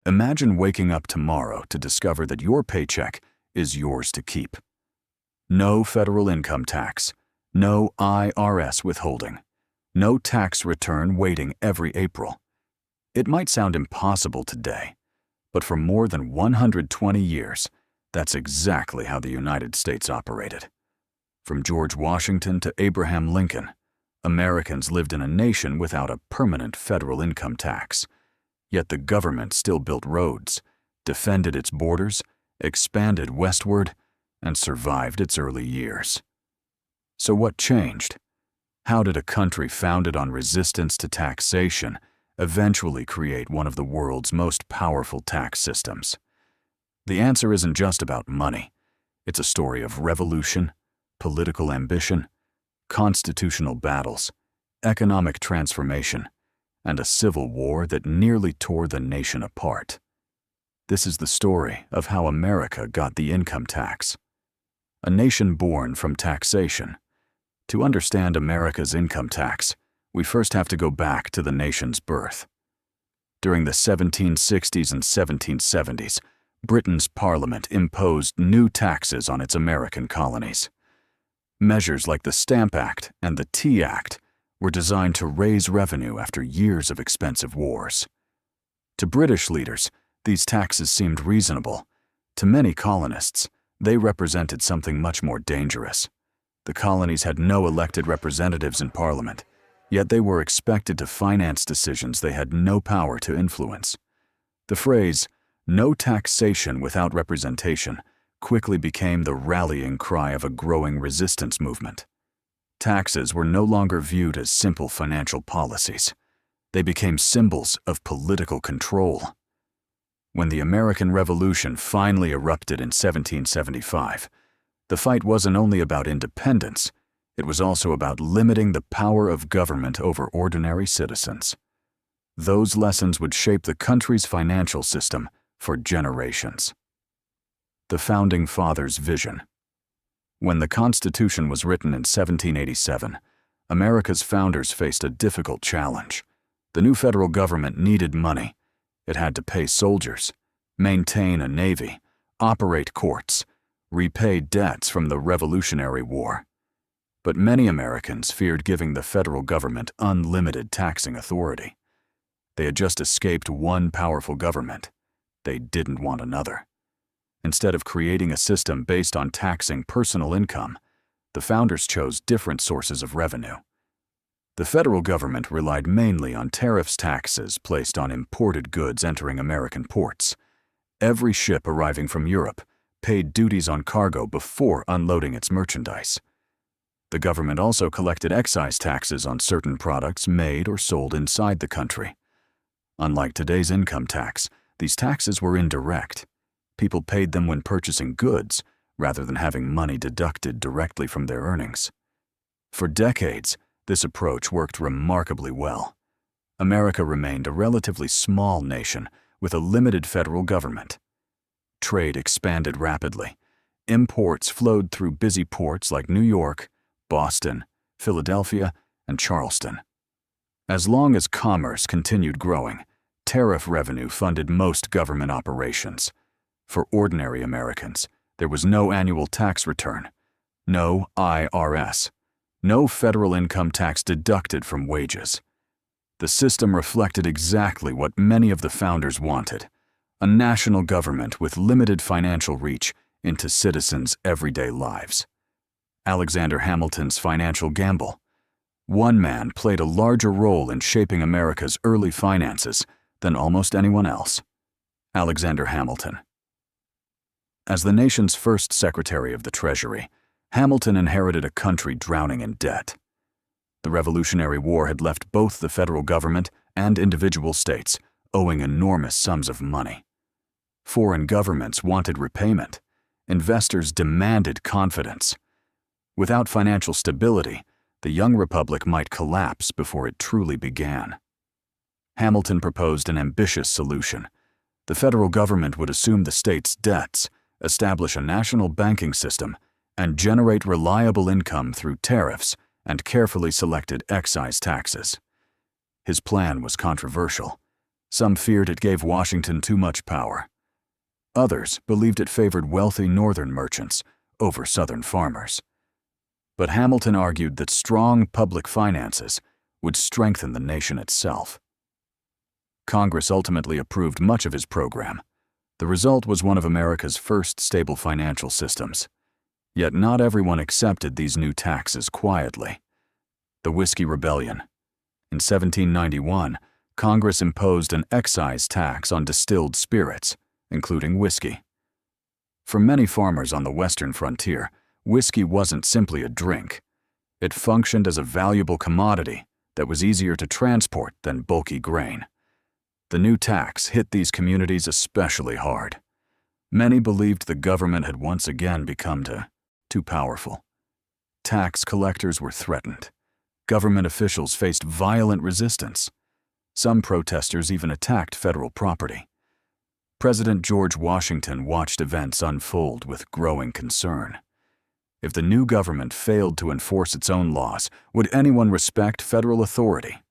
Imagine waking up tomorrow to discover that your paycheck is yours to keep. No federal income tax, no IRS withholding, no tax return waiting every April. It might sound impossible today, but for more than 120 years, that's exactly how the United States operated. From George Washington to Abraham Lincoln, Americans lived in a nation without a permanent federal income tax. Yet the government still built roads, defended its borders, expanded westward, and survived its early years. So what changed? How did a country founded on resistance to taxation eventually create one of the world's most powerful tax systems? The answer isn't just about money. It's a story of revolution, political ambition, constitutional battles, economic transformation, and a civil war that nearly tore the nation apart. This is the story of how America got the income tax. A nation born from taxation. To understand America's income tax, we first have to go back to the nation's birth. During the 1760s and 1770s, Britain's Parliament imposed new taxes on its American colonies. Measures like the Stamp Act and the Tea Act were designed to raise revenue after years of expensive wars. To British leaders, these taxes seemed reasonable. To many colonists, they represented something much more dangerous. The colonies had no elected representatives in Parliament, yet they were expected to finance decisions they had no power to influence. The phrase, "no taxation without representation," quickly became the rallying cry of a growing resistance movement. Taxes were no longer viewed as simple financial policies. They became symbols of political control. When the American Revolution finally erupted in 1775, the fight wasn't only about independence, it was also about limiting the power of government over ordinary citizens. Those lessons would shape the country's financial system for generations. The Founding Fathers' vision. When the Constitution was written in 1787, America's founders faced a difficult challenge. The new federal government needed money. It had to pay soldiers, maintain a navy, operate courts, repay debts from the Revolutionary War. But many Americans feared giving the federal government unlimited taxing authority. They had just escaped one powerful government. They didn't want another. Instead of creating a system based on taxing personal income, the founders chose different sources of revenue. The federal government relied mainly on tariffs, taxes placed on imported goods entering American ports. Every ship arriving from Europe paid duties on cargo before unloading its merchandise. The government also collected excise taxes on certain products made or sold inside the country. Unlike today's income tax, these taxes were indirect. People paid them when purchasing goods, rather than having money deducted directly from their earnings. For decades, this approach worked remarkably well. America remained a relatively small nation with a limited federal government. Trade expanded rapidly. Imports flowed through busy ports like New York, Boston, Philadelphia, and Charleston. As long as commerce continued growing, tariff revenue funded most government operations. For ordinary Americans, there was no annual tax return, no IRS, no federal income tax deducted from wages. The system reflected exactly what many of the founders wanted: a national government with limited financial reach into citizens' everyday lives. Alexander Hamilton's financial gamble. One man played a larger role in shaping America's early finances than almost anyone else: Alexander Hamilton. As the nation's first Secretary of the Treasury, Hamilton inherited a country drowning in debt. The Revolutionary War had left both the federal government and individual states owing enormous sums of money. Foreign governments wanted repayment. Investors demanded confidence. Without financial stability, the young republic might collapse before it truly began. Hamilton proposed an ambitious solution. The federal government would assume the state's debts, establish a national banking system, and generate reliable income through tariffs and carefully selected excise taxes. His plan was controversial. Some feared it gave Washington too much power. Others believed it favored wealthy northern merchants over southern farmers. But Hamilton argued that strong public finances would strengthen the nation itself. Congress ultimately approved much of his program. The result was one of America's first stable financial systems. Yet not everyone accepted these new taxes quietly. The Whiskey Rebellion. In 1791, Congress imposed an excise tax on distilled spirits, including whiskey. For many farmers on the western frontier, whiskey wasn't simply a drink. It functioned as a valuable commodity that was easier to transport than bulky grain. The new tax hit these communities especially hard. Many believed the government had once again become too powerful. Tax collectors were threatened. Government officials faced violent resistance. Some protesters even attacked federal property. President George Washington watched events unfold with growing concern. If the new government failed to enforce its own laws, would anyone respect federal authority?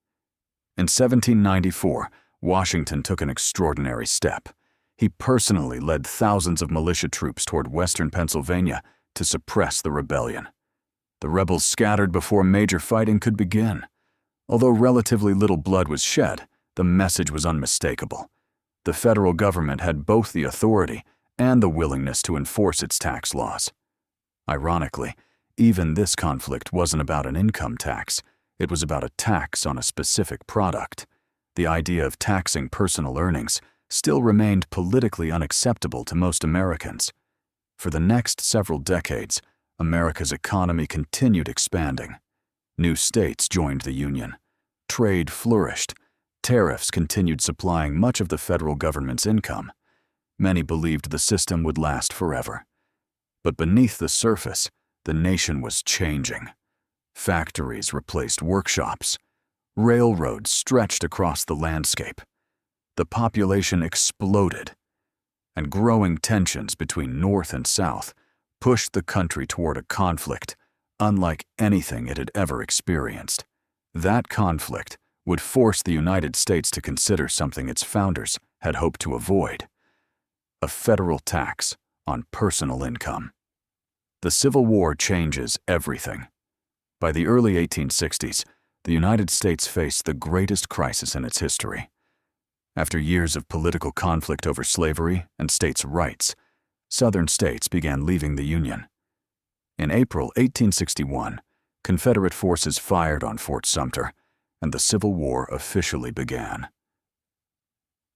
In 1794, Washington took an extraordinary step. He personally led thousands of militia troops toward western Pennsylvania to suppress the rebellion. The rebels scattered before major fighting could begin. Although relatively little blood was shed, the message was unmistakable. The federal government had both the authority and the willingness to enforce its tax laws. Ironically, even this conflict wasn't about an income tax. It was about a tax on a specific product. The idea of taxing personal earnings still remained politically unacceptable to most Americans. For the next several decades, America's economy continued expanding. New states joined the Union. Trade flourished. Tariffs continued supplying much of the federal government's income. Many believed the system would last forever. But beneath the surface, the nation was changing. Factories replaced workshops. Railroads stretched across the landscape. The population exploded, and growing tensions between North and South pushed the country toward a conflict unlike anything it had ever experienced. That conflict would force the United States to consider something its founders had hoped to avoid: a federal tax on personal income. The Civil War changes everything. By the early 1860s, the United States faced the greatest crisis in its history. After years of political conflict over slavery and states' rights, Southern states began leaving the Union. In April 1861, Confederate forces fired on Fort Sumter, and the Civil War officially began.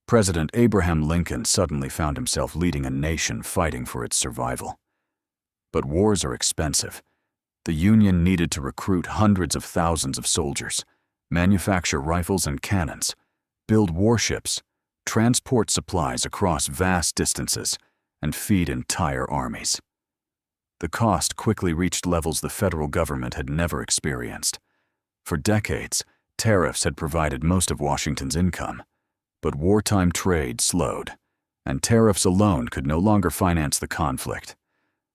President Abraham Lincoln suddenly found himself leading a nation fighting for its survival. But wars are expensive. The Union needed to recruit hundreds of thousands of soldiers, manufacture rifles and cannons, build warships, transport supplies across vast distances, and feed entire armies. The cost quickly reached levels the federal government had never experienced. For decades, tariffs had provided most of Washington's income, but wartime trade slowed, and tariffs alone could no longer finance the conflict.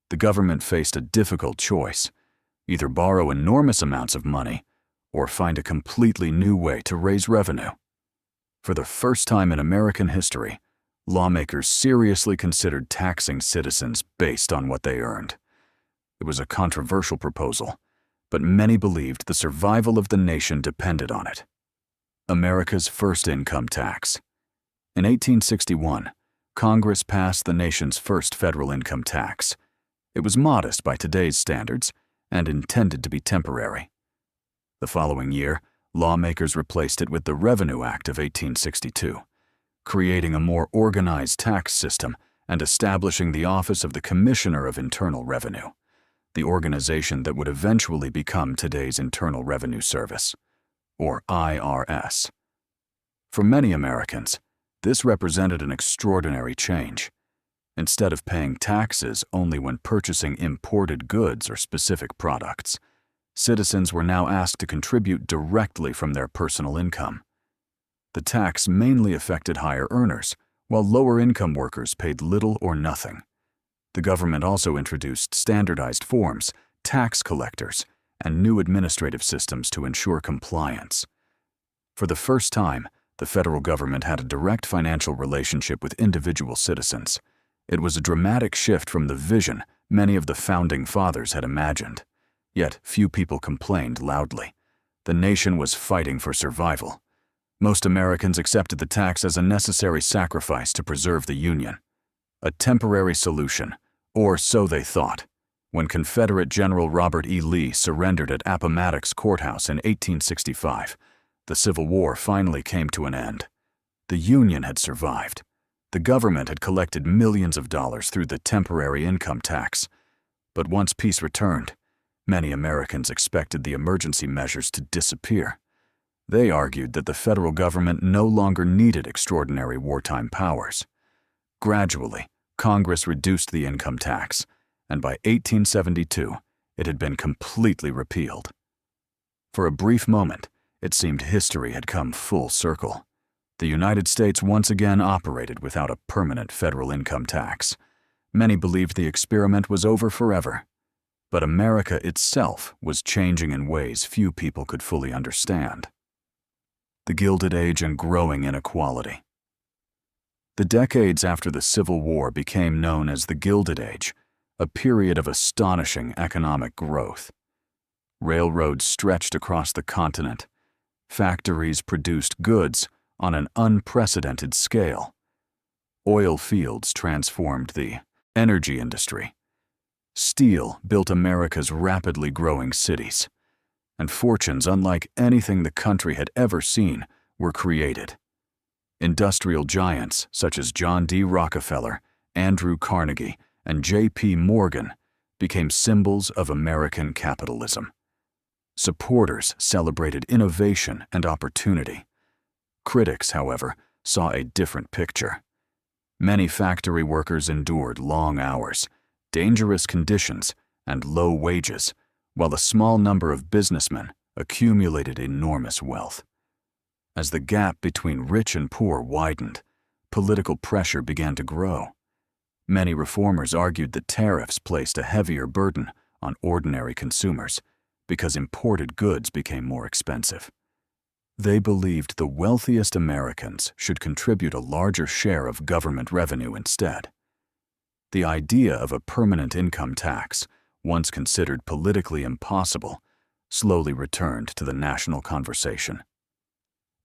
The government faced a difficult choice: either borrow enormous amounts of money or find a completely new way to raise revenue. For the first time in American history, lawmakers seriously considered taxing citizens based on what they earned. It was a controversial proposal, but many believed the survival of the nation depended on it. America's first income tax. In 1861, Congress passed the nation's first federal income tax. It was modest by today's standards and intended to be temporary. The following year, lawmakers replaced it with the Revenue Act of 1862, creating a more organized tax system and establishing the Office of the Commissioner of Internal Revenue, the organization that would eventually become today's Internal Revenue Service, or IRS. For many Americans, this represented an extraordinary change. Instead of paying taxes only when purchasing imported goods or specific products, citizens were now asked to contribute directly from their personal income. The tax mainly affected higher earners, while lower-income workers paid little or nothing. The government also introduced standardized forms, tax collectors, and new administrative systems to ensure compliance. For the first time, The federal government had a direct financial relationship with individual citizens. It was a dramatic shift from the vision many of the founding fathers had imagined. Yet few people complained loudly. The nation was fighting for survival. Most Americans accepted the tax as a necessary sacrifice to preserve the Union. A temporary solution, or so they thought. When Confederate General Robert E. Lee surrendered at Appomattox Courthouse in 1865, the Civil War finally came to an end. The Union had survived. The government had collected millions of dollars through the temporary income tax. But once peace returned, many Americans expected the emergency measures to disappear. They argued that the federal government no longer needed extraordinary wartime powers. Gradually, Congress reduced the income tax, and by 1872, it had been completely repealed. For a brief moment, it seemed history had come full circle. The United States once again operated without a permanent federal income tax. Many believed the experiment was over forever. But America itself was changing in ways few people could fully understand. The Gilded Age and growing inequality. The decades after the Civil War became known as the Gilded Age, a period of astonishing economic growth. Railroads stretched across the continent. Factories produced goods on an unprecedented scale. Oil fields transformed the energy industry. Steel built America's rapidly growing cities. And fortunes unlike anything the country had ever seen were created. Industrial giants such as John D. Rockefeller, Andrew Carnegie, and J.P. Morgan became symbols of American capitalism. Supporters celebrated innovation and opportunity. Critics, however, saw a different picture. Many factory workers endured long hours, dangerous conditions, and low wages, while a small number of businessmen accumulated enormous wealth. As the gap between rich and poor widened, political pressure began to grow. Many reformers argued that tariffs placed a heavier burden on ordinary consumers because imported goods became more expensive. They believed the wealthiest Americans should contribute a larger share of government revenue instead. The idea of a permanent income tax, once considered politically impossible, slowly returned to the national conversation.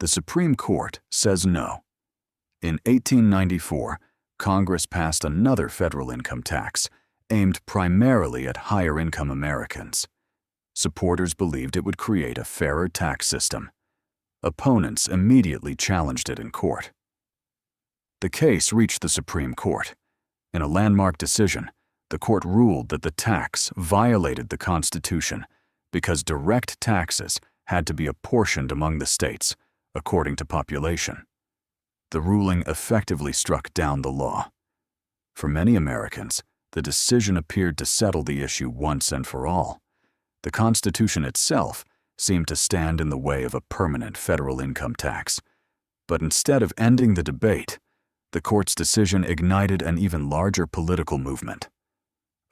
The Supreme Court says no. In 1894, Congress passed another federal income tax aimed primarily at higher-income Americans. Supporters believed it would create a fairer tax system. Opponents immediately challenged it in court. The case reached the Supreme Court. In a landmark decision, the court ruled that the tax violated the Constitution because direct taxes had to be apportioned among the states according to population. The ruling effectively struck down the law. For many Americans, the decision appeared to settle the issue once and for all. The Constitution itself seemed to stand in the way of a permanent federal income tax. But instead of ending the debate, the court's decision ignited an even larger political movement.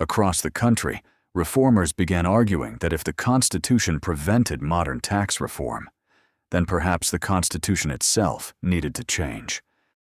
Across the country, reformers began arguing that if the Constitution prevented modern tax reform, then perhaps the Constitution itself needed to change.